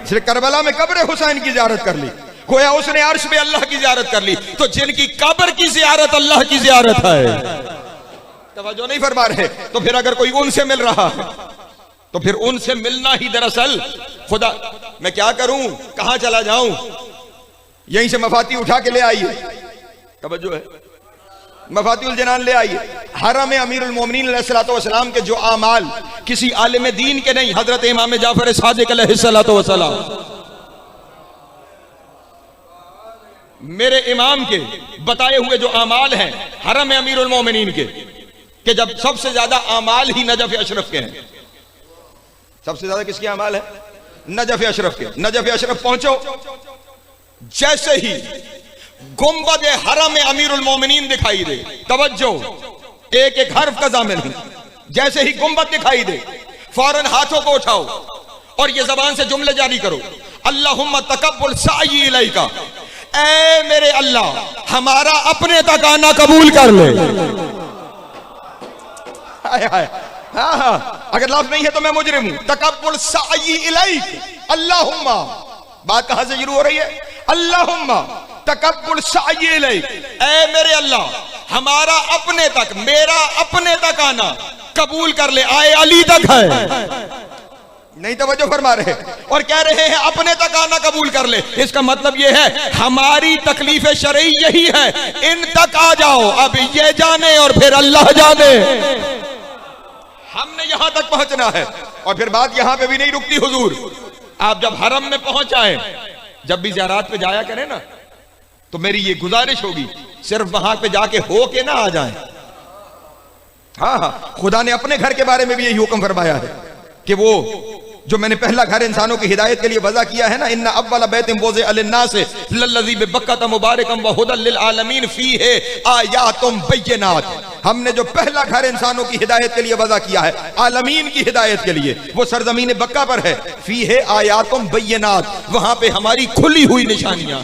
इसलिए करबला में कब्र हुसैन की ज़ियारत कर ली, गोया उसने अर्श में अल्लाह की ज़ियारत कर ली। तो जिनकी कब्र की ज़ियारत अल्लाह की ज़ियारत है, तवज्जो नहीं फरमा रहे। तो फिर अगर कोई उनसे मिल रहा है तो फिर उनसे मिलना ही दरअसल खुदा। मैं क्या करूं, कहां चला जाऊं, यहीं से मफाती उठा के ले आइए, तवज्जो है, मफातिउल जनान ले आइए। हरम अमीरुल मोमिनीन अलैहिस्सलातु वस्सलाम के जो आमाल किसी आलिम दीन के नहीं, हजरत इमाम जाफर सादिक अलैहिस्सलातु वस्सलाम मेरे इमाम के बताए हुए जो आमाल हैं हरम अमीरुल मोमिनीन के, कि जब सबसे ज्यादा आमाल ही नजफ अशरफ के हैं। सबसे ज्यादा किसके आमाल है? नजफ अशरफ के। नजफ अशरफ पहुंचो, जैसे ही गुंबद हरम अमीरुल मोमिनीन दिखाई दे, तवज्जो, एक एक हर्फ का जामिल हूं, जैसे ही गुंबद दिखाई दे फौरन हाथों को उठाओ और ये जबान से जुमले जारी करो, अल्लाहुम्मा तकब्बल साई इलैका, ऐ मेरे अल्लाह हमारा अपने तक आना कबूल कर ले। हाय हाय, हाँ हाँ, अगर लफ्ज नहीं है तो मैं मुजरिम हूं। तकब्बुल साई इलैक, अल्लाहुम्मा, बात कहां से शुरू हो रही है? अल्लाहुम्मा तकब्बुल साई इलैक, ऐ मेरे अल्लाह हमारा अपने तक, मेरा अपने तक आना कबूल कर ले। आए अली तक है, नहीं तवज्जो फरमा रहे, और कह रहे हैं अपने तक आना कबूल कर ले। इसका मतलब यह है हमारी तकलीफ शरई यही है, इन तक आ जाओ, अब ये जाने और फिर अल्लाह जाने, हमने यहां तक पहुंचना है। और फिर बात यहां पे भी नहीं रुकती हुजूर, आप जब हरम में पहुंच जाए, जब भी ज़ियारत पे जाया करें ना, तो मेरी ये गुजारिश होगी सिर्फ वहां पे जाके हो के ना आ जाए। हाँ हाँ, खुदा ने अपने घर के बारे में भी यही हुक्म फरमाया है कि वो जो मैंने पहला घर इंसानों की हिदायत के लिए वज़ा किया है ना, इन्ना अव्वल बैतिन वुज़िअ लिन्नास लल्लज़ी बिबक्कत मुबारकम व हुदल लिल आलमीन फीहि आयातुम बय्यिनात, हमने जो पहला घर इंसानों की हिदायत के लिए वज़ा किया है, आलमीन की हिदायत के लिए, वो सरजमीन बक्का पर है। फीहि आयातुम बय्यिनात, वहां पे हमारी खुली हुई निशानियां,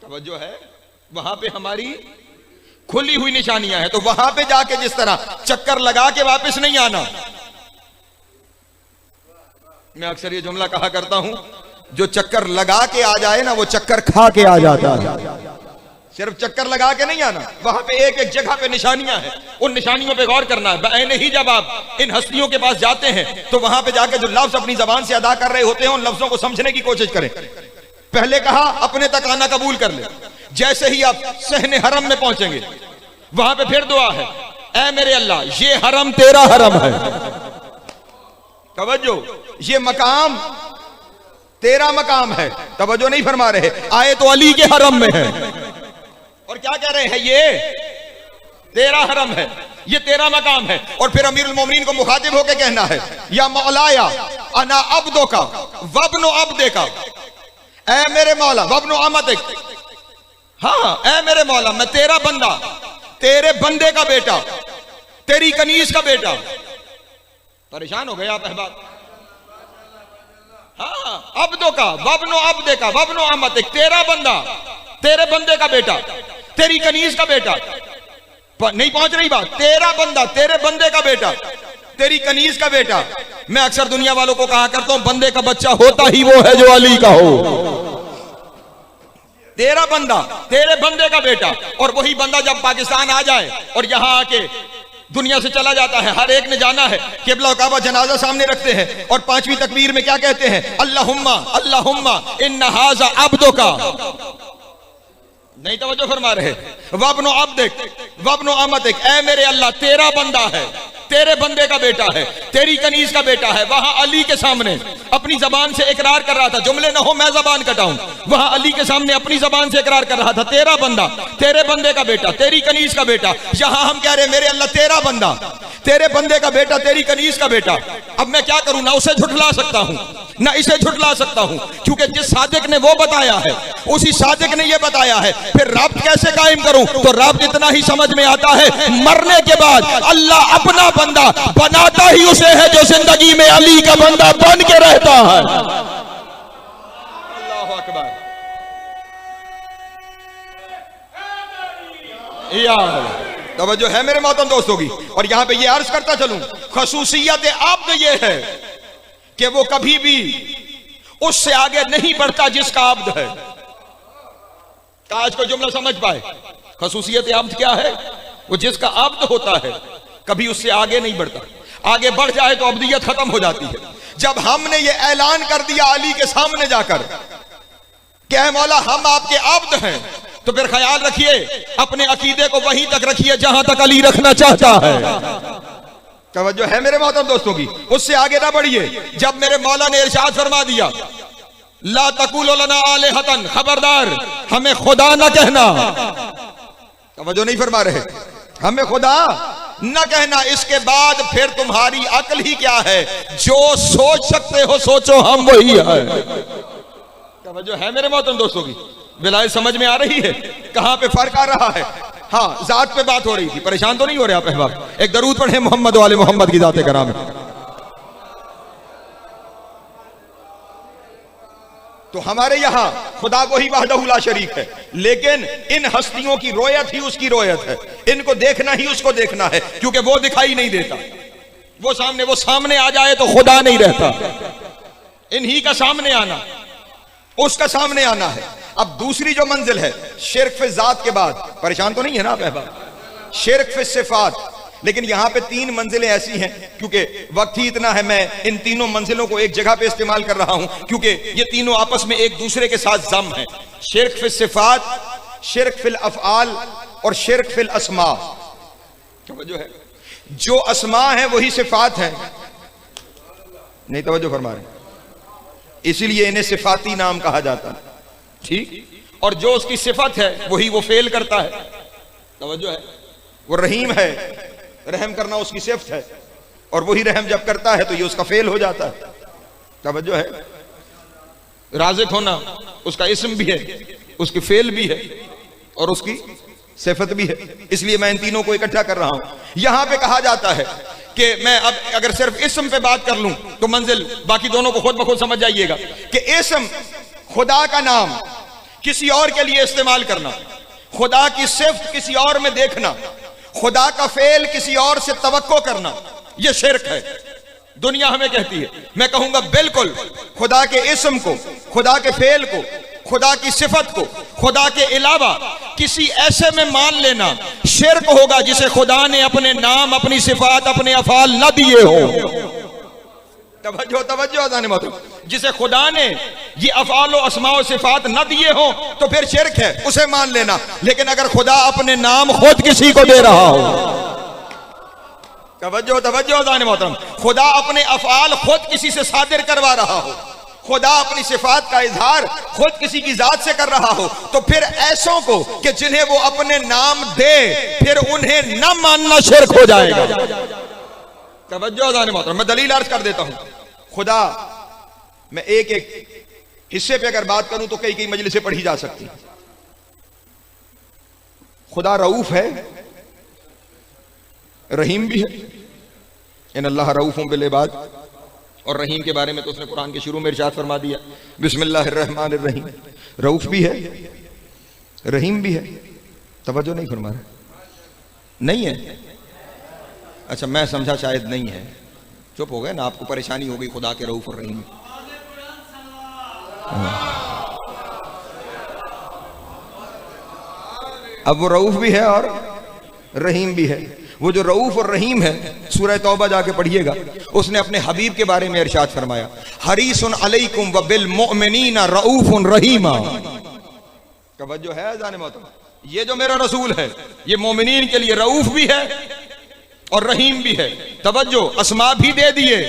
तवज्जो है, वहां पे हमारी खुली हुई निशानियां हैं। तो वहां पे जाके जिस तरह चक्कर लगा के वापस नहीं आना, मैं अक्सर ये जुमला कहा करता हूं, जो चक्कर लगा के आ जाए ना वो चक्कर खा के आ जाता है। सिर्फ चक्कर लगा के नहीं आना, वहां पे एक एक जगह पे निशानियां हैं, उन निशानियों पे गौर करना है। बआइने ही जब आप इन हस्तियों के पास जाते हैं तो वहां पे जाके जो लफ्ज अपनी जबान से अदा कर रहे होते हैं उन लफ्जों को समझने की कोशिश करें। पहले कहा अपने तक आना कबूल कर ले, जैसे ही आप सहने हरम में पहुंचेंगे वहां पे फिर दुआ है, ऐ मेरे अल्लाह ये हरम तेरा हरम है, तवज्जो, ये मकाम तेरा मकाम है, तवज्जो नहीं फरमा रहे, आए तो अली के हरम में है, और क्या कह रहे हैं, ये तेरा हरम है, ये तेरा मकाम है। और फिर अमीरुल मोमिनीन को मुखातिब होकर कहना है, या मौलाया अना अब्दो का वब्नो अब्दे का, ऐ मेरे मौला वब्नो अमतिक, हाँ ऐ मेरे मौला मैं तेरा बंदा, तेरे बंदे का बेटा, तेरी कनीज का बेटा। परेशान हो गए आप अहबाब? हाँ, अब्दो का वब्नो अब्दे का वब्नो अमतिक, तेरा बंदा, तेरे बंदे का बेटा, तेरी कनीज का बेटा, नहीं पहुंच रही बात, तेरा बंदा, तेरे बंदे का बेटा, तेरी कनीज का बेटा। मैं अक्सर दुनिया वालों को कहा करता हूं बंदे का बच्चा होता ही वो है जो अली का हो, तेरा बंदा, तेरे बंदे का बेटा। और वही बंदा जब पाकिस्तान आ जाए और यहां आके दुनिया से चला जाता है, हर एक ने जाना है, किबला और काबा जनाजा सामने रखते हैं और पांचवी तकबीर में क्या कहते हैं, अल्लाहुम्मा अल्लाहुम्मा इन्ना हाज़ा अब्दुका, नहीं तवज्जो फरमा रहे, वब्नो अब्दिक वब्नो अमतिक, ऐ मेरे अल्लाह तेरा बंदा है, तेरे बंदे का बेटा है, तेरी कनीज का बेटा है। वहां अली के सामने अपनी जबान से इकरार कर रहा था, जुमले न हो मैं जबान कटाऊं, वहां अली के सामने अपनी जबान से इकरार कर रहा था, तेरा बंदा, तेरे बंदे का बेटा, तेरी कनीज का बेटा। यहां हम कह रहे मेरे अल्लाह तेरा बंदा, तेरे बंदे का बेटा, तेरी कनीज का बेटा। अब मैं क्या करूं, ना उसे झुठला सकता हूं ना इसे झुठला सकता हूं, क्योंकि जिस सादिक ने वो बताया है उसी सादिक ने ये बताया है। फिर रब्त कैसे कायम करूं, तो रब्त इतना ही समझ में आता है, मरने के बाद अल्लाह अपना बंदा बनाता ही उसे है जो जिंदगी में अली का बंदा बन के रहता है। अल्लाहु अकबर, तवज्जो है मेरे मोहतरम दोस्तों की। और यहां पे ये अर्ज करता चलूं, खसूसियत आप ये है कि वो कभी भी उससे आगे नहीं बढ़ता जिसका आब्द है। आज को जुमला समझ पाए, खसूसियत आब्द क्या है? वो जिसका आब्द होता है कभी उससे आगे नहीं बढ़ता, आगे बढ़ जाए तो अब्दियत खत्म हो जाती है। जब हमने ये ऐलान कर दिया अली के सामने जाकर कि ऐ मौला हम आपके आब्द हैं, तो फिर ख्याल रखिए अपने अकीदे को वहीं तक रखिए जहां तक अली रखना चाहता है। तवज्जो है मेरे मोहतरम दोस्तों की, उससे आगे ना बढ़िए। जब मेरे मौला ने इरशाद फरमा दिया ला तकुलु लना आलिहतन, खबरदार हमें खुदा न कहना, तवज्जो नहीं फरमा रहे, हमें खुदा न कहना। इसके बाद फिर तुम्हारी अक्ल ही क्या है, जो सोच सकते हो सोचो, हम वही है। तवज्जो है मेरे मोहतरम दोस्तों की, विलायत समझ में आ रही है कहां पे फर्क आ रहा है। हाँ, जात पे बात हो रही थी, परेशान तो नहीं हो रहे आप अहबाब? एक दरूद पढ़े मोहम्मद वाले मोहम्मद की जाते कराम है। तो हमारे यहां खुदा को ही वहदहू ला शरीक है, लेकिन इन हस्तियों की रोयत ही उसकी रोयत है, इनको देखना ही उसको देखना है, क्योंकि वो दिखाई नहीं देता। वो सामने आ जाए तो खुदा नहीं रहता, इन्हीं का सामने आना, उसका सामने आना है। अब दूसरी जो मंजिल है शिर्क फि ज़ात के बाद, परेशान तो नहीं है ना आप अहबाब? शिर्क फि सिफात। लेकिन यहां पे तीन मंजिलें ऐसी हैं, क्योंकि वक्त ही इतना है, मैं इन तीनों मंजिलों को एक जगह पे इस्तेमाल कर रहा हूं, क्योंकि ये तीनों आपस में एक दूसरे के साथ जम है। शिर्क फि सिफात, शिर्क फिल अफ़आल और शिर्क फिल अस्मा। जो है, जो अस्मा है वही सिफात है, नहीं तवज्जो फरमा रहे, इसीलिए इन्हें सिफाती नाम कहा जाता है, ठीक। और जो उसकी सिफत है वही वो फेल करता है, तवज्जो है। वो रहीम है, रहम करना उसकी सिफत है, और वही रहम जब करता है तो ये उसका फेल हो जाता है, तवज्जो है। राज़िक होना उसका इस्म भी है, उसकी फेल भी है, और उसकी सिफत भी है। इसलिए मैं इन तीनों को इकट्ठा कर रहा हूं। यहां पे कहा जाता है कि मैं अब अगर सिर्फ इस्म पे बात कर लूं तो मंजिल बाकी दोनों को खुद ब खुद समझ जाइएगा कि इस्म खुदा का नाम किसी और के लिए इस्तेमाल करना, खुदा की सिफ्त किसी और में देखना, खुदा का फेल किसी और से तवक्को करना, यह शिर्क है। दुनिया हमें कहती है, मैं कहूंगा बिल्कुल खुदा के इस्म को, खुदा के फेल को, खुदा की सिफत को खुदा के अलावा किसी ऐसे में मान लेना शिर्क होगा जिसे खुदा ने अपने नाम, अपनी सिफात, अपने अफाल न दिए हो। तवज्जो तवज्जो अज़ान मतलब, जिसे खुदा ने ये अफआल और अस्मा और सिफात न दिए हो तो फिर शिर्क है, उसे मान लेना। लेकिन अगर खुदा अपने नाम खुद किसी को दे रहा हो, तवज्जो तवज्जो अज़ान मोहतरम, खुदा अपने अफआल खुद किसी से सादिर करवा रहा हो, खुदा अपनी सिफात का इजहार खुद किसी की जात से कर रहा हो, तो फिर ऐसों को कि जिन्हें वो अपने नाम दे फिर उन्हें न मानना शिर्क हो जाएगा। तवज्जो अज़ान मोहतरम, मैं दलील अर्ज कर देता हूं। खुदा, मैं एक एक हिस्से पे अगर बात करूं तो कई कई मजलिसें पढ़ी जा सकती। खुदा रऊफ है, रहीम भी है। इन अल्लाह रऊफुम बिल इबाद, और रहीम के बारे में तो उसने कुरान के शुरू में इरशाद फरमा दिया बिस्मिल्लाहिर्रहमानिर रहीम। रऊफ भी है, रहीम भी है। तवज्जो नहीं फरमा रहे, नहीं है? अच्छा, मैं समझा शायद नहीं है, चुप हो गए ना, आपको परेशानी हो गई खुदा के रऊफ और रहीम। अब वो रऊफ भी है और रहीम भी है। वो जो रऊफ और रहीम है, सूरह तौबा जाके पढ़िएगा, उसने अपने हबीब के बारे में इरशाद फरमाया हरीसुन अलैकुम व बिल मुमिनीना रऊफुन रहीमा। तवज्जो है अज़ान मोहतरम, ये जो मेरा रसूल है ये मोमिनीन के लिए रऊफ भी है और रहीम भी है। तवज्जो, अस्मा भी दे दिए,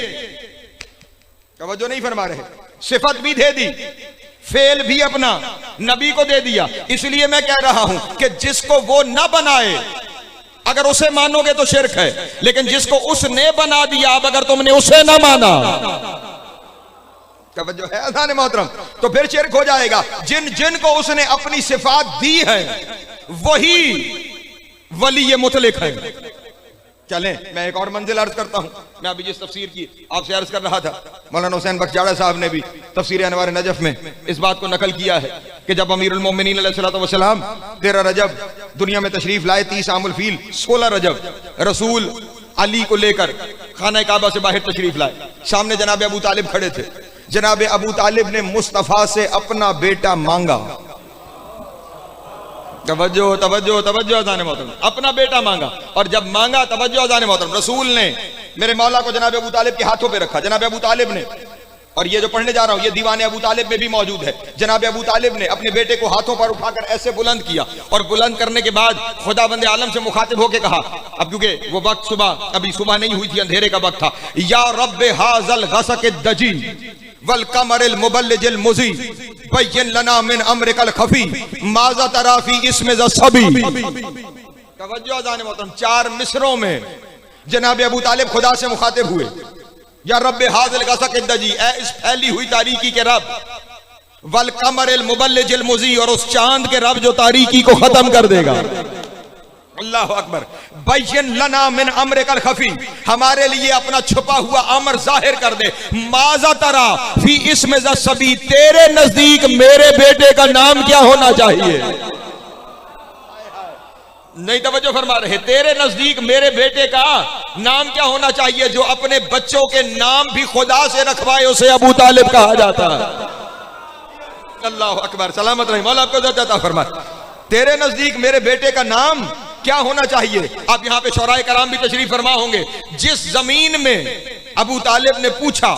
तवज्जो नहीं फरमा रहे, सिफत भी दे दी, फेल भी अपना नबी को दे दिया। इसलिए मैं कह रहा हूं कि जिसको वो न बनाए अगर उसे मानोगे तो शिर्क है, लेकिन जिसको उसने बना दिया अब अगर तुमने उसे ना माना, तवज्जो है अज़ान मोहतरम, तो फिर शिर्क हो जाएगा। जिन जिन को उसने अपनी सिफात दी है वही वली मुतलक है। चलें, मैं एक और मंजिल अर्ज करता हूं। मैं अभी जिस तफसीर की आपसे अर्ज कर रहा था, मौलाना हुसैन बख्श साहब ने भी तफसीर अनवार नजफ में इस बात को नकल किया है कि जब अमीरुल मोमिनीन अलैहिस्सलातु वस्सलाम 13 रजब दुनिया में तशरीफ लाए, 30 आमुल फील 16 रजब रसूल अली को लेकर खाना काबा से बाहर तशरीफ लाए। सामने जनाब अबू तालिब खड़े थे। जनाब अबू तालिब ने मुस्तफ़ा से अपना बेटा मांगा। तवज्जो तवज्जो तवज्जो अज़ान मोहतरम, अपना बेटा मांगा। और जब मांगा, तवज्जो अज़ान मोहतरम, रसूल ने मेरे मौला को जनाब अबू तालिब के हाथों पे रखा। जनाब अबू तालिब ने, और ये जो पढ़ने जा रहा हूं ये दीवाने अबू तालिब में भी मौजूद है, जनाब अबू तालिब ने अपने बेटे को हाथों पर उठाकर ऐसे बुलंद किया, और बुलंद करने के बाद खुदाबंद आलम से मुखातिब होकर कहा, अब क्योंकि वो वक्त सुबह, अभी सुबह नहीं हुई थी, अंधेरे का वक्त था, या रब्बे हाज़ल गसक दजी वल कमरिल मुबल्लिजिल मुज़ी बैयन लना मिन अम्रिकल खफी माज़ा तराफी इसमें ज़सबी। तवज्जो अज़ान मोहतरम, 4 मिसरों में जनाब अबू तालिब खुदा से मुखातिब हुए, या रब्बे हाज़िल गसक दजी, ए इस फैली हुई तारीकी के रब, वल कमरिल मुबल्लिजिल मुज़ी, और उस चांद के रब जो तारीकी को खत्म कर देगा। अल्लाह अकबर। बैयन लना मिन अम्रिकल खफी, हमारे लिए अपना छुपा हुआ अमर जाहिर कर दे। माज़ा तरा फी इसमें ज़सबी, तेरे नजदीक मेरे बेटे का नाम क्या होना चाहिए? नहीं तवज्जो फरमा रहे, तेरे नजदीक मेरे बेटे का नाम क्या होना चाहिए? जो अपने बच्चों के नाम भी खुदा से रखवाए उसे अबू तालिब कहा जाता है। अल्लाह अकबर, सलामत रही, मौला आपको अता फरमाए। तेरे नजदीक मेरे बेटे का नाम क्या होना चाहिए? आप यहां पे शौराए कराम भी तशरीफ फरमा होंगे। जिस जमीन में अबू तालिब ने पूछा,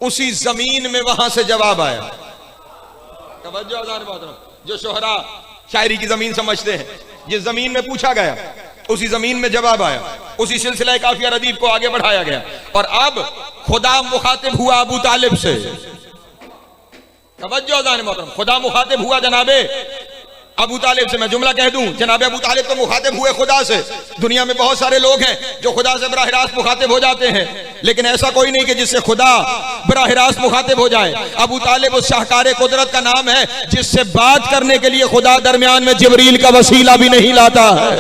उसी जमीन में वहां से जवाब आया। तवज्जो अज़ान मोहतरम, जो शोहरा शायरी की जमीन समझते हैं, जिस जमीन में पूछा गया उसी जमीन में जवाब आया, उसी सिलसिला काफिया रदीफ को आगे बढ़ाया गया, और अब खुदा मुखातिब हुआ अबू तालिब से। तवज्जो अज़ान मोहतरम, खुदा मुखातिब हुआ जनाबे अबू तालिब से। मैं जुमला कह दूं, जनाब अबू तालिब तो मुखातिब हुए खुदा से। दुनिया में बहुत सारे लोग हैं जो खुदा से बराह रास्त मुखातिब हो जाते हैं, लेकिन ऐसा कोई नहीं कि जिससे खुदा बराह रास्त मुखातिब हो जाए। अबू तालिब उस शाहकार कुदरत का नाम है जिससे बात करने के लिए खुदा दरमियान में जिब्रील का वसीला भी नहीं लाता है।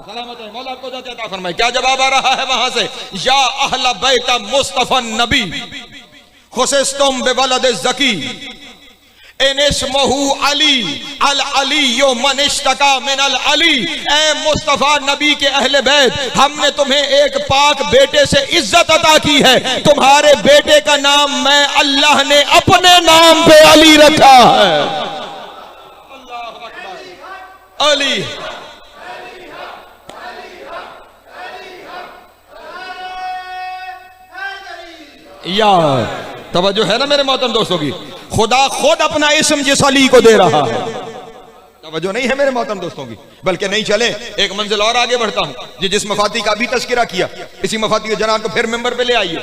सलामत है, मौला आपको अता फरमाए। क्या जवाब आ रहा है वहां से? या अहला बैत मुस्तफा नबी खुसिस्तुम बिवलद ज़की इस्मुहु अली अल अली मन इश्तका मिन अल अली। ए मुस्तफा नबी के अहले बैत, हमने तुम्हें एक पाक बेटे से इज्जत अता की है। तुम्हारे बेटे का नाम मैं अल्लाह ने अपने नाम पे अली रखा है। अल्लाह अकबर। अली यार तवज्जो है ना मेरे मोहतरम दोस्तों की? खुदा खुद अपना इस्म जिस अली को दे रहा है। तवज्जो नहीं है मेरे मोहतरम दोस्तों की? बल्कि नहीं चले एक मंजिल और आगे बढ़ता हूं। जिस मफाती का भी तस्करा किया, इसी मफाती के जनाब को फिर मेंबर पे ले आइए।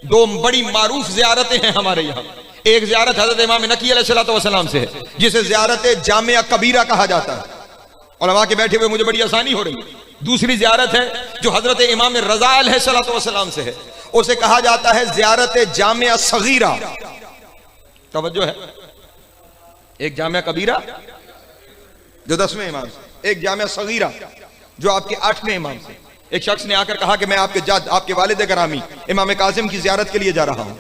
2 बड़ी मारूफ ज़ियारतें हैं हमारे यहाँ। एक ज़ियारत हज़रत इमाम नकी अलैहिस्सलाम से है, जिसे ज़ियारत जामिया कबीरा कहा जाता है। उलमा के बैठे हुए मुझे बड़ी आसानी हो रही। दूसरी ज़ियारत है जो हज़रत इमाम रज़ा अलैहिस्सलाम से है, उसे कहा जाता है ज़ियारत जामिया सगीरा। तवज्जो है, एक जामिया कबीरा जो 10वें इमाम से, एक जामिया सगीरा जो आपके 8वें इमाम से। एक शख्स ने आकर कहा कि मैं आपके जद, आपके वालिद गरामी इमाम कासिम की ज़ियारत के लिए जा रहा हूं,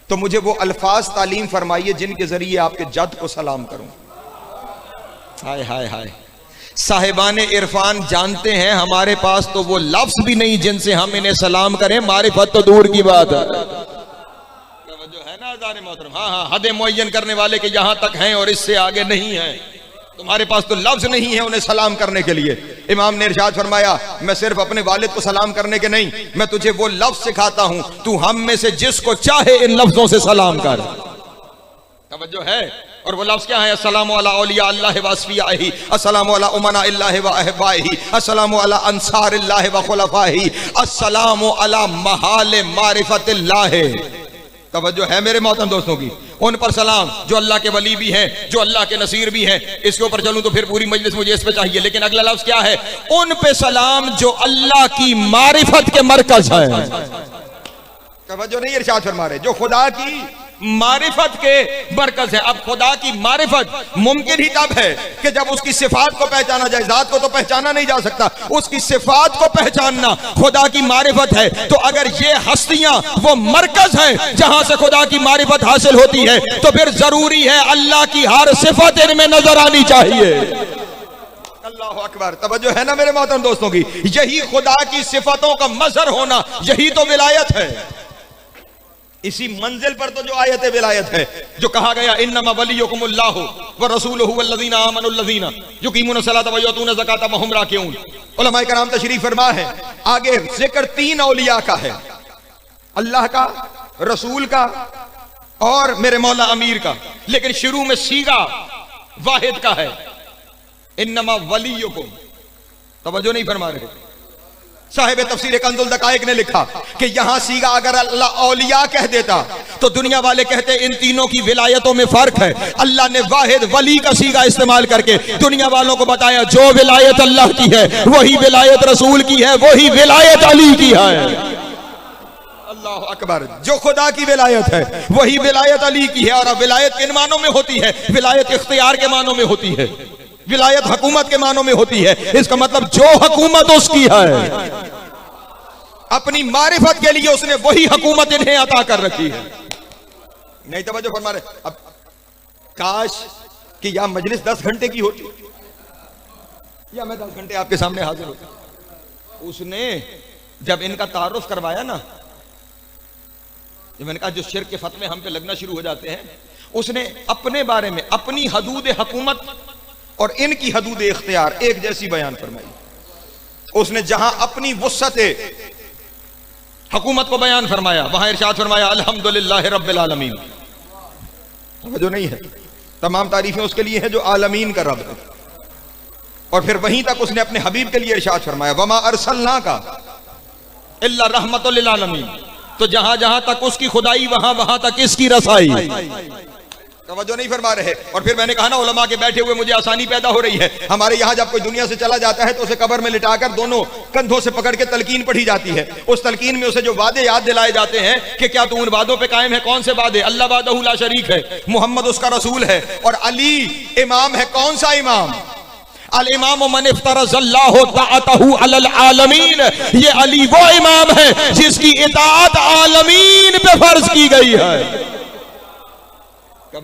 तो मुझे वो अल्फाज तालीम फरमाइए जिनके जरिए आपके जद को सलाम करूं। हाय हाय हाय, साहिबान इरफान जानते हैं हमारे पास तो वो लफ्ज भी नहीं जिनसे हम इन्हें सलाम करें, मारिफत तो दूर की बात है। जो है ना अज़ान मोहतरम, हाँ हाँ, हद मुअय्यन करने वाले के यहां तक हैं और इससे आगे नहीं है। तुम्हारे पास तो लफ्ज नहीं है उन्हें सलाम करने के लिए। इमाम ने इरशाद फरमाया, मैं सिर्फ अपने वालिद को सलाम करने के नहीं, मैं तुझे वो लफ्ज सिखाता हूं, तू हम में से जिसको चाहे इन लफ्जों से सलाम कर। तवज्जो है, और वो लफ्ज क्या है? अस्सलामु अला औलिया अल्लाह व अस्फियाही, अस्सलामु अला उमना इल्लाह व अहबाही, अस्सलामु अला अंसारिल्लाह व खुलफाही, अस्सलामु अला महाल मारिफतिल्लाह। तवज्जो है मेरे मोहतरम दोस्तों की? उन पर सलाम जो अल्लाह के वली भी हैं, जो अल्लाह के नसीर भी हैं। इसके ऊपर चलूं तो फिर पूरी मजलिस मुझे इस पे चाहिए, लेकिन अगला लफ्ज क्या है? उन पे सलाम जो अल्लाह की मारिफत के मरकज है। तवज्जो नहीं इरशाद फरमा रहे, जो खुदा की मारिफत के मरकज है। अब खुदा की मारिफत मुमकिन ही तब है कि जब उसकी सिफात को पहचाना जाए। जात को तो पहचाना नहीं जा सकता, उसकी सिफात को पहचानना खुदा की मारिफत है। तो अगर ये हस्तियां वो मरकज है जहां से खुदा की मारिफत हासिल होती है, तो फिर जरूरी है अल्लाह की हर सिफत इनमें नजर आनी चाहिए। अल्लाह अकबर। तवज्जो है ना मेरे मोहतरम दोस्तों की, यही खुदा की सिफतों का मजहर होना, यही तो विलायत है। इसी मंजिल पर तो जो आयत विलायत है, जो कहा गया इन्नमा वलियुकुमुल्लाहु व रसूलुहु वल्लज़ीना आमनुल्लज़ीना युकीमुनस्सलाता व युतूना ज़काता व हुम राकिऊन। उलमाए कराम तशरीफ फरमा है, आगे जिक्र 3 औलिया का है, अल्लाह का, रसूल का और मेरे मौला अमीर का, लेकिन शुरू में सीगा वाहिद का है, इन्नमा वलियुकुम। तवज्जो नहीं फरमा रहे। साहिब तफसीर कंजुल दकाइक ने लिखा कि यहां सीगा अगर अल्लाह औलिया कह देता तो दुनिया वाले कहते इन तीनों की विलायतों में फर्क है। अल्लाह ने वाहिद वली का सीगा इस्तेमाल करके दुनिया वालों को बताया जो विलायत अल्लाह की है वही विलायत रसूल की है, वही विलायत अली की है। अल्लाह अकबर। जो खुदा की विलायत है वही विलायत अली की है। और अब विलायत किन मानों में होती है? विलायत इख्तियार के मानों में होती है, विलायत हुकूमत के मानों में होती है। इसका मतलब जो हुकूमत उसकी है, अपनी मारिफत के लिए उसने वही हुकूमत इन्हें अता कर रखी है। नहीं तवज्जो फरमा रहे। अब काश कि यह मजलिस 10 घंटे की होती या मैं 10 घंटे आपके सामने हाजिर होता। उसने जब इनका तारुफ करवाया ना, जब मैंने कहा जो शिर्क के फतवे हम पे लगना शुरू हो जाते हैं, उसने अपने बारे में अपनी हदूद हुकूमत और इनकी हदूद इख्तियार एक जैसी बयान फरमाई। उसने जहां अपनी वुस्सते हुकूमत को बयान फरमाया वहां इरशाद फरमाया अल्हम्दुलिल्लाह रब्बिल आलमीन। जो नहीं है, तमाम तारीफें उसके लिए है जो आलमीन का रब है। और फिर वहीं तक उसने अपने हबीब के लिए इरशाद फरमाया वमा अरसलनाका इल्ला रहमतुल लिल आलमीन। तो जहां जहां तक उसकी खुदाई वहां वहां तक इसकी रसाई। तवज्जो नहीं फरमा रहे। और फिर मैंने कहा ना, उलमा के बैठे हुए मुझे आसानी पैदा हो रही है। हमारे यहाँ जब कोई दुनिया से चला जाता है तो उसे कब्र में लिटाकर दोनों कंधों से पकड़ के तलकीन पढ़ी जाती है। उस तलकीन में उसे जो वादे याद दिलाए जाते हैं कि क्या तू उन वादों पे कायम है। कौन से वादे? अल्लाह वादहू ला शरीक है, मोहम्मद उसका रसूल है और अली इमाम है। कौन सा इमाम? अल इमाम मन इफ्तरज़ल्लाहु ताअतहु अलल आलमीन। ये अली वो इमाम है जिसकी इताअत आलमीन पे फर्ज की गई है।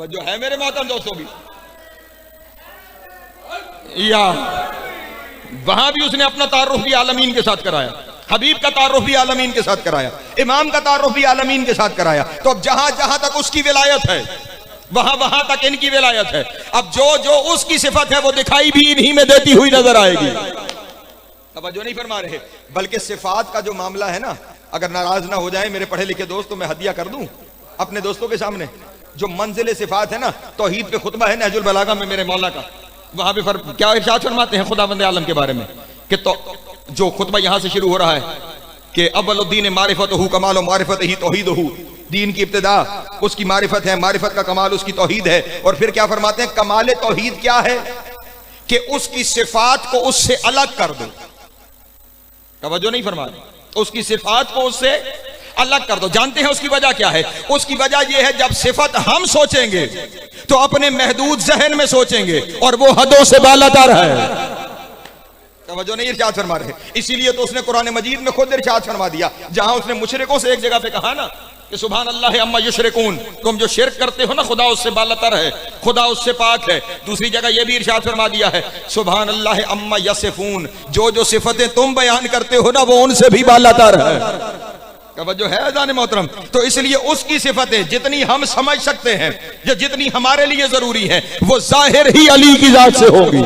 जो है मेरे मोहतरम दोस्तों भी, या वहां भी उसने अपना तारुफ भी आलमीन के साथ कराया, हबीब का तारुफ भी आलमीन के साथ कराया, इमाम का तारुफ भी आलमीन के साथ कराया। तो अब जहां जहां तक उसकी विलायत है वहां वहां तक इनकी विलायत है। अब जो जो उसकी सिफत है वो दिखाई भी इन्हीं में देती हुई नजर आएगी। अब जो नहीं फरमा रहे। बल्कि सिफात का जो मामला है ना, अगर नाराज ना हो जाए मेरे पढ़े लिखे दोस्त तो मैं हदिया कर दूं अपने दोस्तों के सामने। जो मंजिल सिफात है ना, तौहीद पे खुतबा है नहजुल बलागा में मेरे मौला का, वहां पे क्या इरशाद फरमाते हैं खुदावंद आलम के बारे में कि तो जो खुतबा यहां से शुरू हो रहा है कि अव्वलुद्दीन मारिफतहू कमाल मारिफतही तौहीदहू। दीन की इब्तिदा उसकी मारिफत है, मारिफत का कमाल उसकी तौहीद है। और फिर क्या फरमाते हैं? कमाल तौहीद क्या है? कि उसकी सिफात को उससे अलग कर दो। तवज्जो नहीं फरमा रहे। उसकी सिफात को उससे अलग कर दो। जानते हैं उसकी वजह क्या है? उसकी वजह यह है जब सिफत हम सोचेंगे तो अपने महदूद जहन में सोचेंगे और वो हदों से बालातर है। तवज्जो नहीं इरशाद फरमा रहे। इसीलिए तो उसने कुरान मजीद में खुद इरशाद फरमा दिया, जहां उसने मुशरिकों से एक जगह पे कहा ना कि सुभान अल्लाह अम्मा युशरिकून, तुम जो शिरक करते हो ना खुदा उससे बालातर है, खुदा उससे पाक है। दूसरी जगह यह भी इरशाद फरमा दिया है सुभान अल्लाह अम्मा यसिफून, जो जो सिफतें तुम बयान करते हो ना वो उनसे भी बालातर है। तवज्जो है अज़ान मोहतरम। तो इसलिए उसकी सिफतें जितनी हम समझ सकते हैं, जो जितनी हमारे लिए जरूरी है, वो जाहिर ही अली की जात से होगी।